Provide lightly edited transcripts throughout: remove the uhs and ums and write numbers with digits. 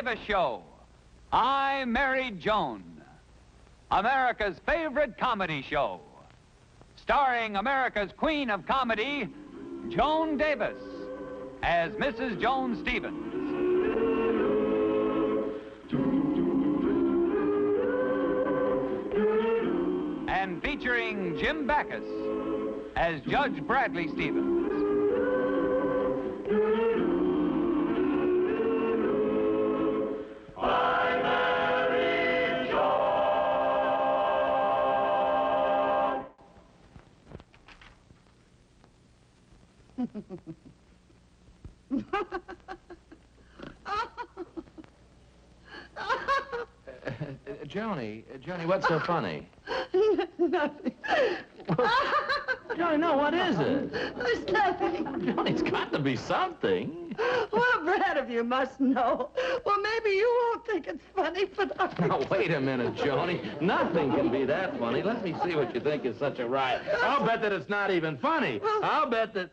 Davis Show. I'm Married Joan, America's favorite comedy show, starring America's queen of comedy, Joan Davis, as Mrs. Joan Stevens. And featuring Jim Backus as Judge Bradley Stevens. I'm Married Joan. Joni, what's so funny? Nothing. Joni, no, what is it? There's nothing. Joni, it's got to be something. Well, Brad, if you must know. Well, maybe you won't think it's funny, but I... Now, wait a minute, Joni. Nothing can be that funny. Let me see what you think is such a riot. I'll bet that it's not even funny. I'll bet that...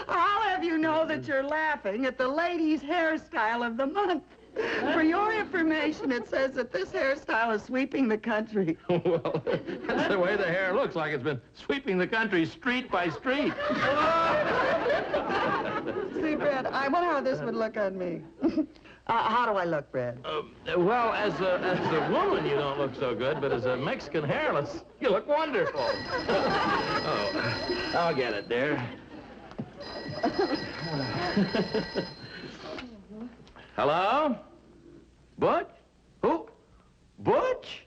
I'll have you know that you're laughing at the ladies' hairstyle of the month. For your information, it says that this hairstyle is sweeping the country. Well, that's the way the hair looks, like it's been sweeping the country street by street. See, Brad, I wonder how this would look on me. How do I look, Brad? Well, as a woman, you don't look so good, but as a Mexican hairless, you look wonderful. Oh, I'll get it, dear. Hello? Butch? Who? Butch?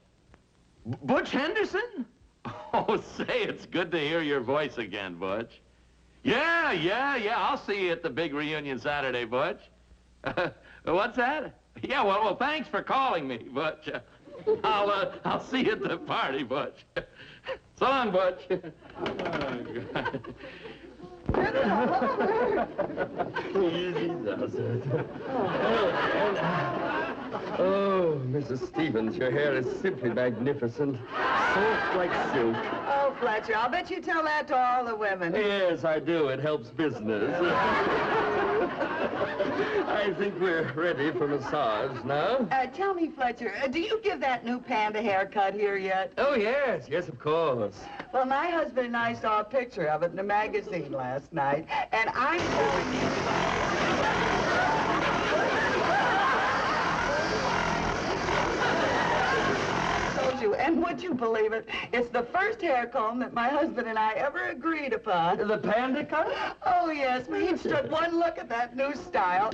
Butch Henderson? Oh, say, it's good to hear your voice again, Butch. Yeah, I'll see you at the big reunion Saturday, Butch. What's that? Yeah, well, thanks for calling me, Butch. I'll see you at the party, Butch. So long, Butch. Easy does it. Oh, Mrs. Stevens, your hair is simply magnificent. Soft like silk. Oh, Fletcher, I'll bet you tell that to all the women. Yes, I do. It helps business. I think we're ready for massage now. Tell me, Fletcher, do you give that new panda haircut here yet? Oh, yes, of course. Well, my husband and I saw a picture of it in a magazine last night, and I'm telling you... And would you believe it? It's the first hair comb that my husband and I ever agreed upon. The panda cut? Oh, yes. We each took one look at that new style.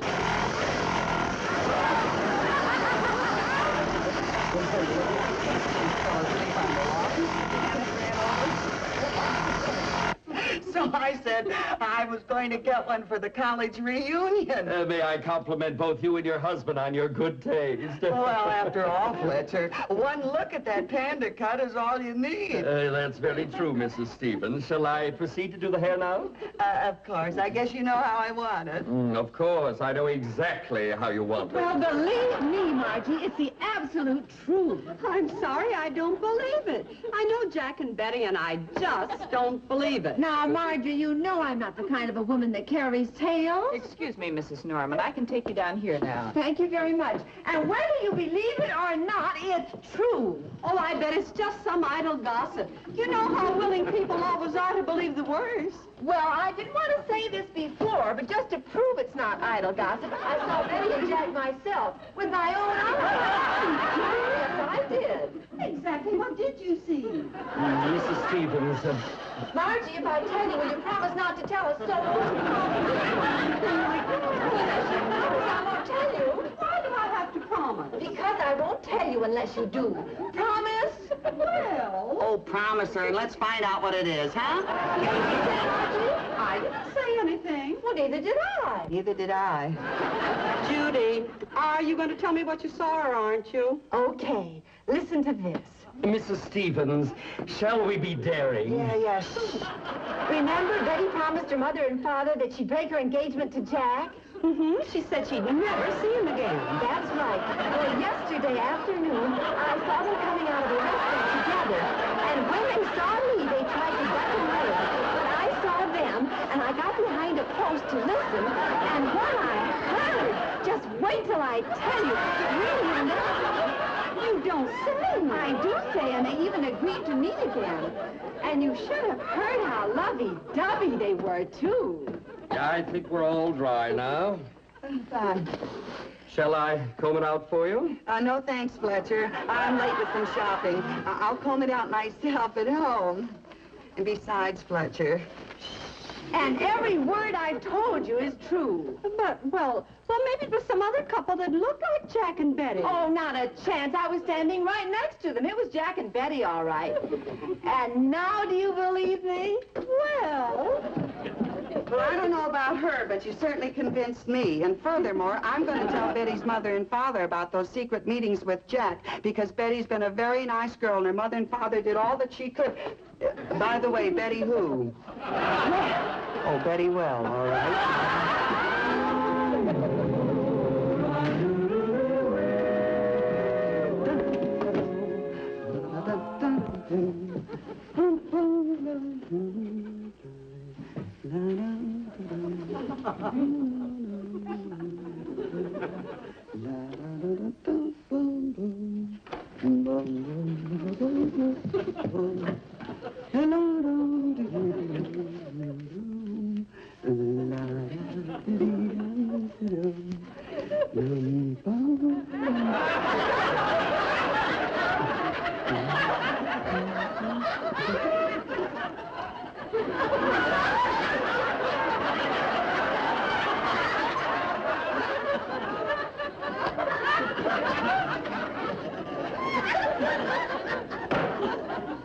So I said I was going to get one for the college reunion. May I compliment both you and your husband on your good taste? Well, after all, Fletcher, one look at that panda cut is all you need. That's very true, Mrs. Stevens. Shall I proceed to do the hair now? Of course. I guess you know how I want it. Of course. I know exactly how you want it. Well, believe me, Margie, it's the absolute truth. I'm sorry, I don't believe it. I know Jack and Betty, and I just don't believe it. Now, Margie, you know I'm not the kind of a woman that carries tales. Excuse me, Mrs. Norman. I can take you down here now. Thank you very much. And whether you believe it or not, it's true. Oh, I bet it's just some idle gossip. You know how willing people always are to believe the worst. Well, I didn't want to say this before, but just to prove it's not idle gossip, I saw Betty and Jack myself with my own eyes. Yes, I did. Exactly. What did you see? Mrs. Stevens, Margie, if I tell you, will you promise not to tell us so? I won't tell you. Why do I have to promise? Because I won't tell you unless you do. Promise? Well... Oh, promise her, and let's find out what it is, huh? I didn't say anything. Well, neither did I. Neither did I. Judy, are you going to tell me what you saw, or aren't you? Okay, listen to this. Mrs. Stevens, shall we be daring? Yeah. Shh. Remember, Betty promised her mother and father that she'd break her engagement to Jack? She said she'd never see him again. That's right. Well, yesterday afternoon, I saw them coming out of a restaurant together. And when they saw me, they tried to duck and run. But I saw them, and I got in Wait till I tell you. Really, and you don't say. I do say, and they even agreed to meet again. And you should have heard how lovey-dovey they were, too. I think we're all dry now. Fine. Shall I comb it out for you? No, thanks, Fletcher. I'm late with some shopping. I'll comb it out myself at home. And besides, Fletcher... And every word I've told you is true. But, well, maybe it was some other couple that looked like Jack and Betty. Oh, not a chance. I was standing right next to them. It was Jack and Betty, all right. And now do you believe me? Well... Well, I don't know about her, but you certainly convinced me. And furthermore, I'm going to tell Betty's mother and father about those secret meetings with Jack, because Betty's been a very nice girl, and her mother and father did all that she could. By the way, Betty who? Oh, Betty Well, all right.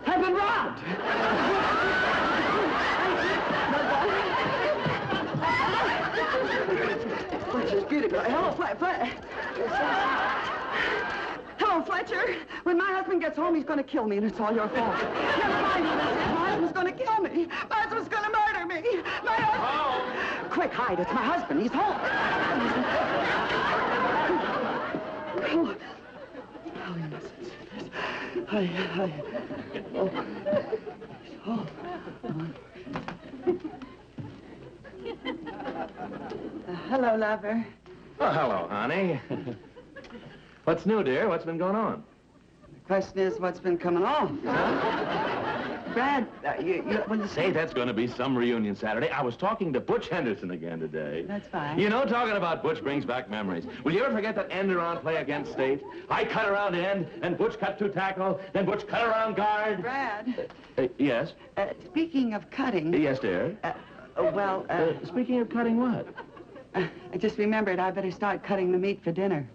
I've been robbed! Fletcher's beautiful. Hello, Hello, Fletcher. When my husband gets home, he's going to kill me, and it's all your fault. Never mind who this is. My husband's going to kill me. My husband's going to murder me. My husband... Quick, hide. It's my husband. He's home. Oh, you mustn't see this. Hello, lover. Oh, hello, honey. What's new, dear? What's been going on? The question is, what's been coming on? Brad, Say, that's going to be some reunion Saturday. I was talking to Butch Henderson again today. That's fine. You know, talking about Butch brings back memories. Will you ever forget that end-around play against State? I cut around end, and Butch cut to tackle, then Butch cut around guard. Brad. Yes? Speaking of cutting... Yes, dear? Speaking of cutting what? I just remembered I better start cutting the meat for dinner.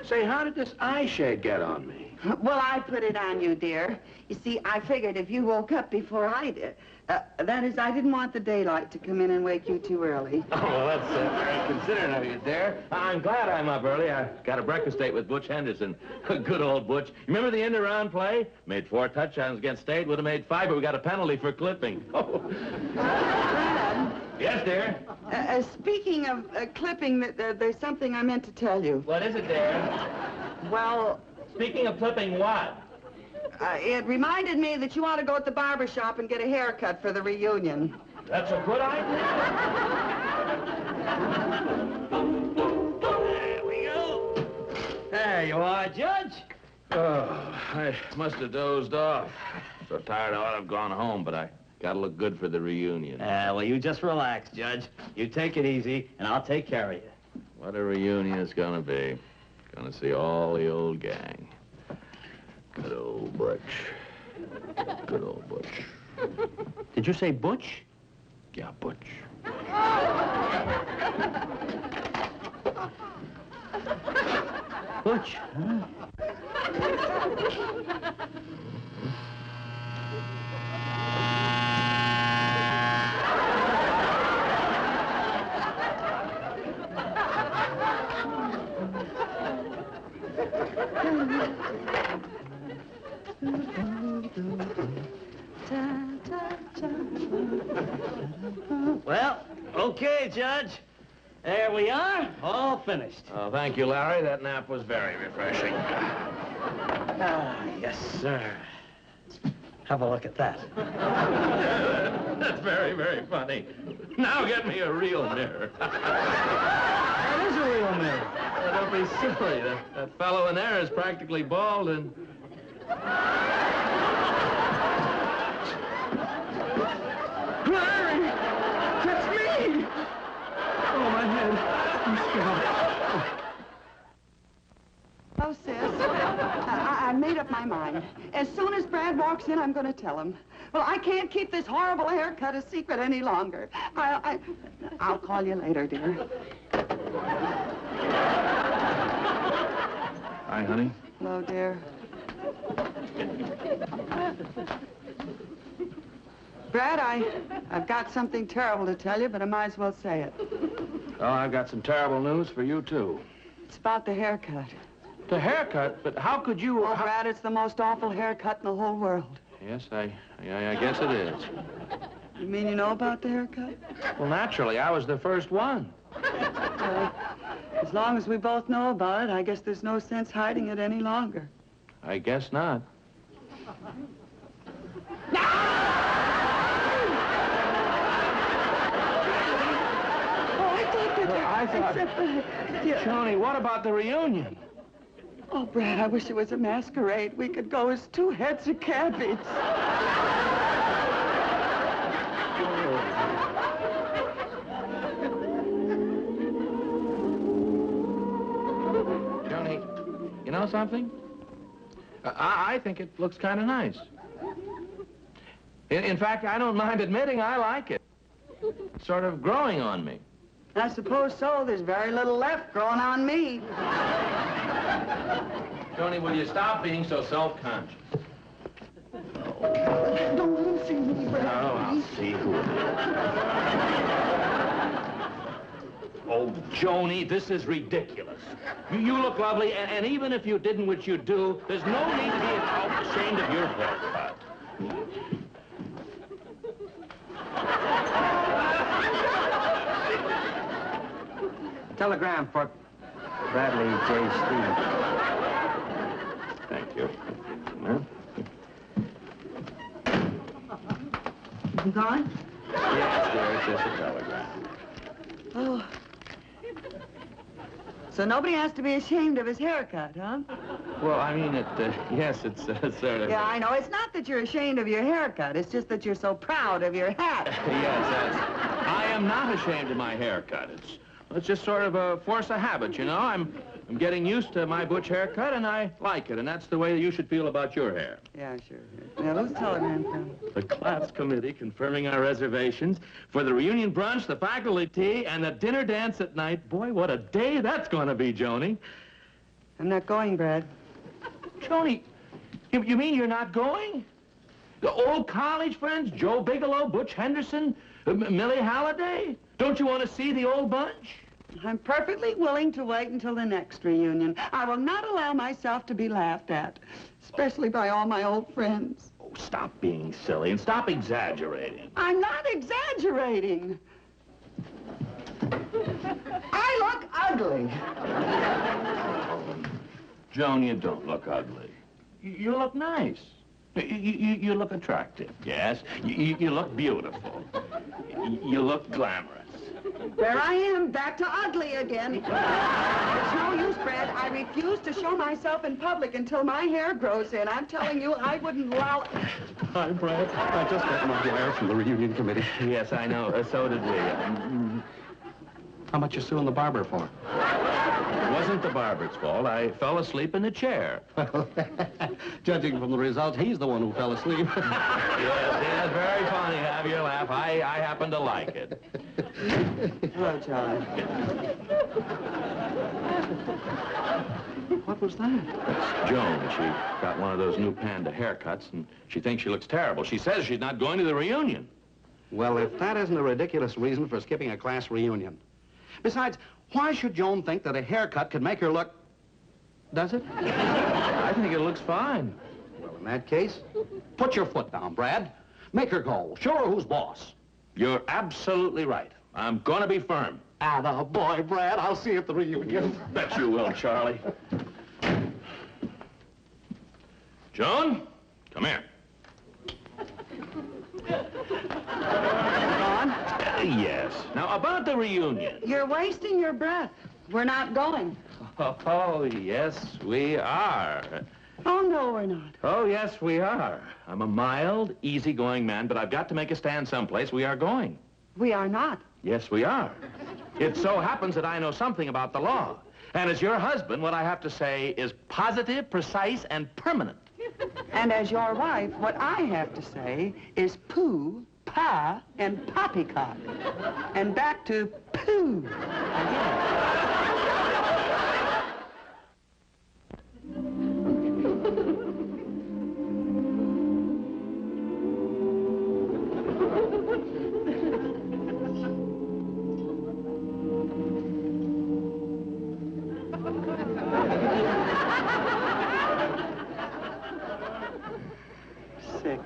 Say, how did this eye shade get on me? Well, I put it on you, dear. You see, I figured if you woke up before I did, that is, I didn't want the daylight to come in and wake you too early. Oh, well, that's very considerate of you, dear. I'm glad I'm up early. I got a breakfast date with Butch Henderson. Good old Butch. Remember the end-around play? Made 4 touchdowns against State. Would have made 5, but we got a penalty for clipping. Oh. Brad. Yes, dear? Speaking of clipping, there's something I meant to tell you. What is it, dear? Well... Speaking of clipping what? It reminded me that you ought to go at the barber shop and get a haircut for the reunion. That's a good idea. There we go. There you are, Judge. Oh, I must have dozed off. So tired I ought to have gone home, but I gotta look good for the reunion. Well, you just relax, Judge. You take it easy, and I'll take care of you. What a reunion it's gonna be. Gonna see all the old gang. Good old Butch. Good old Butch. Did you say Butch? Yeah, Butch. Butch, huh? Well, okay. Okay, Judge. There we are, all finished. Oh, thank you, Larry. That nap was very refreshing. Ah, yes, sir. Have a look at that. That's very, very funny. Now get me a real mirror. That is a real mirror. Don't be silly. That fellow in there is practically bald and... Larry! That's me! Oh, my head. I'm scared. Oh, sis, I made up my mind. As soon as Brad walks in, I'm going to tell him. Well, I can't keep this horrible haircut a secret any longer. I'll call you later, dear. Hi, honey. Hello, dear. Brad, I've got something terrible to tell you, but I might as well say it. Oh, I've got some terrible news for you, too. It's about the haircut. The haircut? But how could you... Oh, Brad, it's the most awful haircut in the whole world. Yes, I guess it is. You mean you know about the haircut? Well, naturally, I was the first one. Well, as long as we both know about it, I guess there's no sense hiding it any longer. I guess not. Johnny, what about the reunion? Oh, Brad, I wish it was a masquerade. We could go as two heads of cabbage. Johnny, you know something? I think it looks kind of nice. In fact, I don't mind admitting I like it. It's sort of growing on me. I suppose so. There's very little left growing on me. Johnny, will you stop being so self-conscious? Don't let him see me, Brad. Oh, I'll see who it is. Oh, Joni, this is ridiculous. You look lovely, and even if you didn't, which you do, there's no need to be ashamed of your haircut. Telegram for Bradley J. Stevens. Thank you. You gone? Yes, dear, it's just a telegram. Oh. So nobody has to be ashamed of his haircut, huh? Well, I mean, yes, it's sort of... Yeah, I know. It's not that you're ashamed of your haircut. It's just that you're so proud of your hat. Yes, I am not ashamed of my haircut. It's just sort of a force of habit, you know. I'm getting used to my butch haircut, and I like it, and that's the way you should feel about your hair. Yeah, sure. Now, who's telegram from? The class committee confirming our reservations for the reunion brunch, the faculty tea, and the dinner dance at night. Boy, what a day that's going to be, Joni. I'm not going, Brad. Joni, you mean you're not going? The old college friends, Joe Bigelow, Butch Henderson, Millie Halliday? Don't you want to see the old bunch? I'm perfectly willing to wait until the next reunion. I will not allow myself to be laughed at, especially by all my old friends. Oh, stop being silly and stop exaggerating. I'm not exaggerating. I look ugly. Joan, you don't look ugly. You look nice. You look attractive, yes. You look beautiful. You look glamorous. There I am, back to ugly again. It's no use, Brad. I refuse to show myself in public until my hair grows in. I'm telling you, I wouldn't allow... Hi, Brad. I just got my wire from the reunion committee. Yes, I know. So did we. How much you suing the barber for? It wasn't the barber's fault. I fell asleep in the chair. Well, judging from the results, he's the one who fell asleep. Yes, very funny. Have your laugh. I happen to like it. Hello, Charlie. What was that? That's Joan. She got one of those new panda haircuts, and she thinks she looks terrible. She says she's not going to the reunion. Well, if that isn't a ridiculous reason for skipping a class reunion. Besides, why should Joan think that a haircut could make her look... Does it? I think it looks fine. Well, in that case, put your foot down, Brad. Make her go. Show her who's boss. You're absolutely right. I'm gonna be firm. Atta boy, Brad. I'll see you at the reunion. Bet you will, Charlie. Joan, come here. Gone? Yes. Now, about the reunion. You're wasting your breath. We're not going. Oh, yes, we are. Oh, no, we're not. Oh, yes, we are. I'm a mild, easygoing man, but I've got to make a stand someplace. We are going. We are not. Yes, we are. It so happens that I know something about the law. And as your husband, what I have to say is positive, precise, and permanent. And as your wife, what I have to say is poo, pa, and poppycock. And back to poo again. Sick.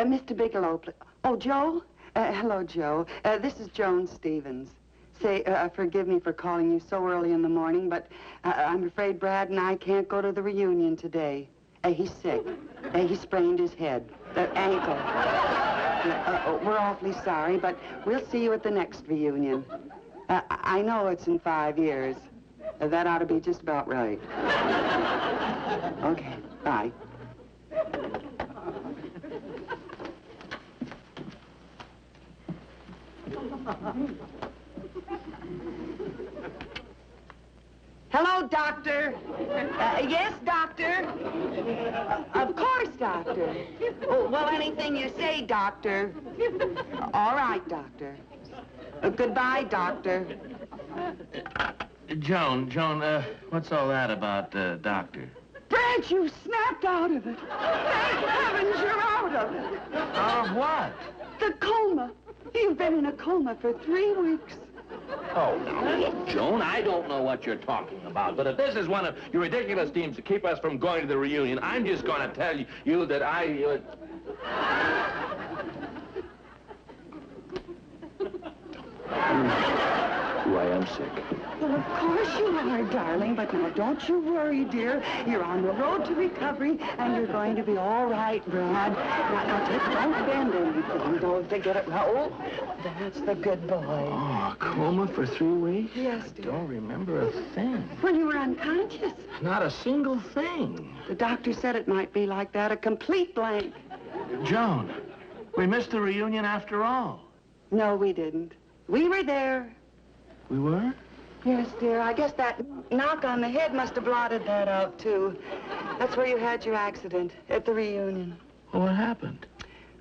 Mr. Bigelow, oh, Joe? Hello, Joe. This is Joan Stevens. Say, forgive me for calling you so early in the morning, but I'm afraid Brad and I can't go to the reunion today. He's sick. He sprained his head, ankle. We're awfully sorry, but we'll see you at the next reunion. I know it's in 5 years. That ought to be just about right. Okay, bye. Hello, Doctor. Yes, Doctor. Of course, Doctor. Oh, well, anything you say, Doctor. All right, Doctor. Goodbye, Doctor. Joan, what's all that about, doctor? Brad, you snapped out of it. Thank heavens you're out of it. Out of what? The coma. You've been in a coma for 3 weeks. Oh, now, look, Joan, I don't know what you're talking about, but if this is one of your ridiculous schemes to keep us from going to the reunion, I'm just going to tell you that I... I am sick. Well, of course you are, darling, but now don't you worry, dear. You're on the road to recovery, and you're going to be all right, Brad. Now, don't bend anything. Don't forget it. Oh, that's the good boy. Oh, a coma for 3 weeks? Yes, dear. Don't remember a thing. When you were unconscious. Not a single thing. The doctor said it might be like that, a complete blank. Joan, we missed the reunion after all. No, we didn't. We were there. We were? Yes, dear. I guess that knock on the head must have blotted that out, too. That's where you had your accident, at the reunion. Well, what happened?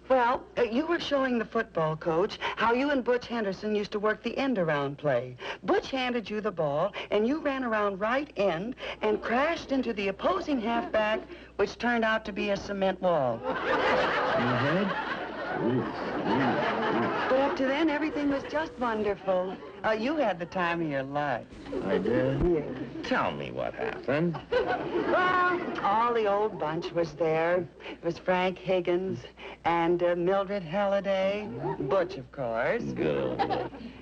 Well, you were showing the football coach how you and Butch Henderson used to work the end-around play. Butch handed you the ball, and you ran around right end and crashed into the opposing halfback, which turned out to be a cement wall. In the head? Ooh. But up to then, everything was just wonderful. You had the time of your life. I did? Yeah. Tell me what happened. Well, all the old bunch was there. It was Frank Higgins and Mildred Halliday, Butch, of course. Good.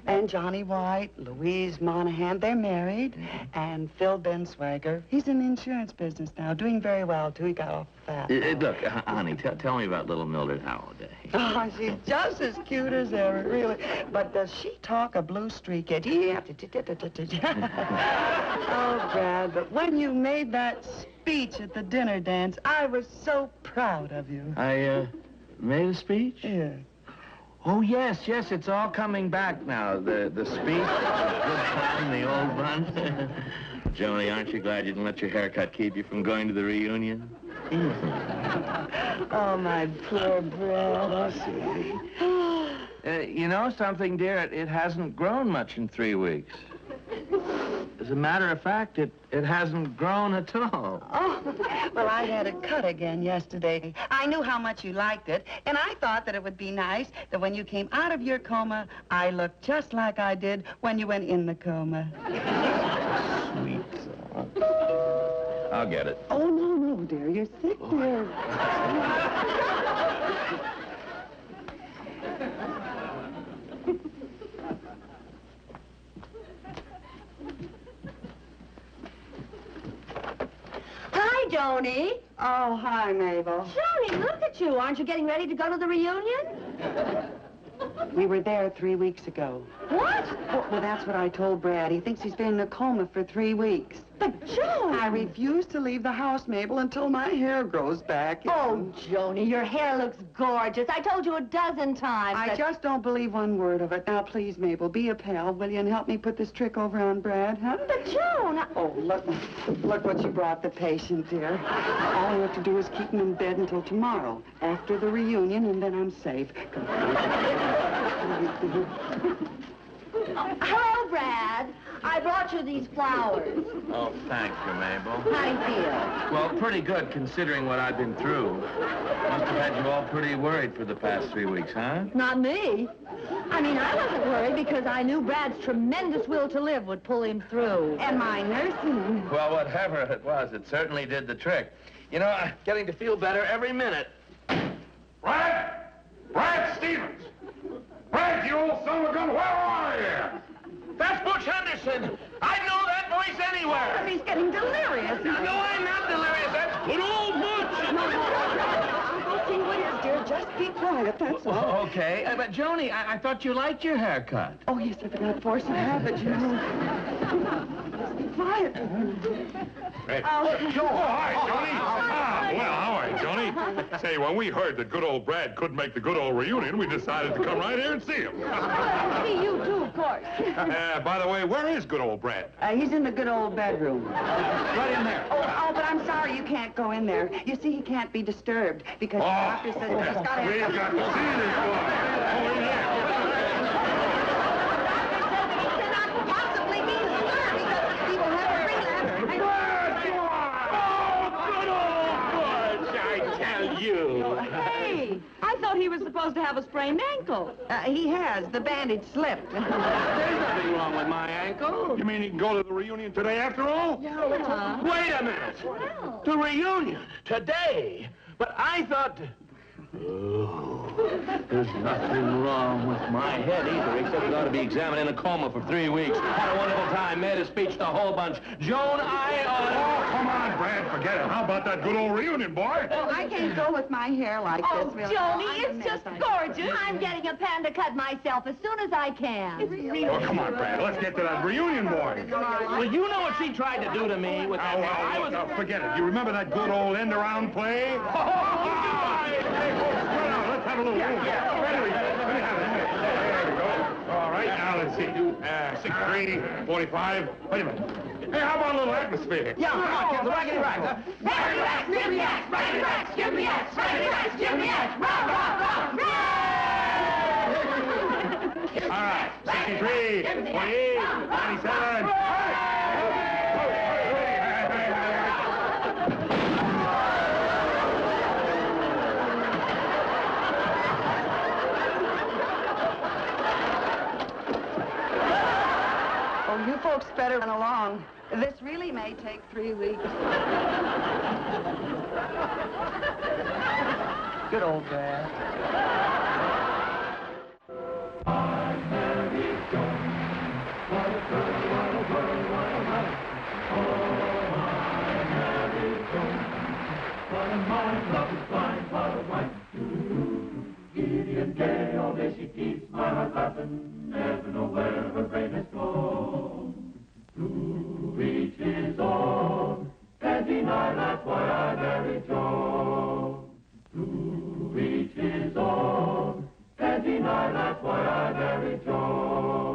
And Johnny White, Louise Monahan. They're married. And Phil Benswager. He's in the insurance business now, doing very well, too. He got off fast. Look, honey, tell me about little Mildred Halliday. Oh, she's just as cute as ever, really. But does she talk a blue streak? Oh, Brad, but when you made that speech at the dinner dance, I was so proud of you. I, made a speech? Yeah. Oh, yes, it's all coming back now. The speech, good time, the old bunch. Joni, aren't you glad you didn't let your haircut keep you from going to the reunion? Oh, my poor Brad. You know something, dear? It hasn't grown much in 3 weeks. As a matter of fact, it hasn't grown at all. Oh, well, I had it cut again yesterday. I knew how much you liked it, and I thought that it would be nice that when you came out of your coma, I looked just like I did when you went in the coma. Sweet son. I'll get it. Oh, no, dear. You're sick, dear. Hi, Joni. Oh, hi, Mabel. Joni, look at you. Aren't you getting ready to go to the reunion? We were there 3 weeks ago. What? Well, that's what I told Brad. He thinks he's been in a coma for 3 weeks. But, Joan! I refuse to leave the house, Mabel, until my hair grows back. Oh, Joni, your hair looks gorgeous. I told you a dozen times. I just don't believe one word of it. Now, please, Mabel, be a pal, will you, and help me put this trick over on Brad, huh? But, Joan... Oh, look what you brought the patient, dear. All we have to do is keep him in bed until tomorrow, after the reunion, and then I'm safe. Come on. Hello, Brad. I brought you these flowers. Oh, thank you, Mabel. How do you feel? Well, pretty good, considering what I've been through. Must have had you all pretty worried for the past 3 weeks, huh? Not me. I mean, I wasn't worried because I knew Brad's tremendous will to live would pull him through. And my nursing. Well, whatever it was, it certainly did the trick. You know, I'm getting to feel better every minute. Brad! Brad Stevens! Brad, you old son of a gun, where are you? That's Butch Henderson. I know that voice anywhere. He's getting delirious. No, I'm not delirious. That's good old Butch. I'll see what is, dear. Just be quiet, that's all. Okay, but Joni, I thought you liked your haircut. Oh, yes, I forgot force of habit, you know. Just be quiet. Hey. Oh, hi, Joni. Well, how are you, Joni? Say, when we heard that good old Brad couldn't make the good old reunion, we decided to come right here and see him. See you too, of course. By the way, where is good old Brad? He's in the good old bedroom. Right in there. Oh, but I'm sorry you can't go in there. You see, he can't be disturbed because the doctor says he's got to... We've got to see this boy. Oh, in there. Possibly be disturbed because he will have a relapse. I tell you. Hey, I thought he was supposed to have a sprained ankle. He has. The bandage slipped. There's nothing wrong with my ankle. You mean he can go to the reunion today after all? Wait a minute. The reunion today. But I thought... Oh, there's nothing wrong with my head either, except it ought to be examined in a coma for 3 weeks. Had a wonderful time, made a speech to a whole bunch. Joan, Oh, come on, Brad, forget it. How about that good old reunion, boy? Well, I can't go with my hair like Oh, this, really. Joni, I'm a it's mess, just I gorgeous. I'm getting a panda cut myself as soon as I can. Oh, come on, Brad. Let's get to that reunion, boy. Well, you know what she tried to do to me with that hair. Well, now, forget it. You remember that good old end-around play? Hey, folks, spread out. Let's have a little room. Let me have it. There we go. All right, now let's see. 6, 3, 45. Wait a minute. Hey, how about a little atmosphere? Yeah, come on, kids, the raggedy racks. Raggedy racks, give me X, raggedy racks, give me X, raggedy racks, give me X, rah, rah, rah, All right, 63, 28, 97. Oh, you folks better run along. This really may take 3 weeks. Good old Brad. I'm Married Joan. What a girl, what a world, what a life. Oh, I'm Married Joan. What a mind, love is blind, what a wife. Giddy and gay, all day she keeps my heart laughing. Never know where her brain has gone. To each his own, can't deny that's why I married Joan. To each his own, can't deny that's why I married Joan.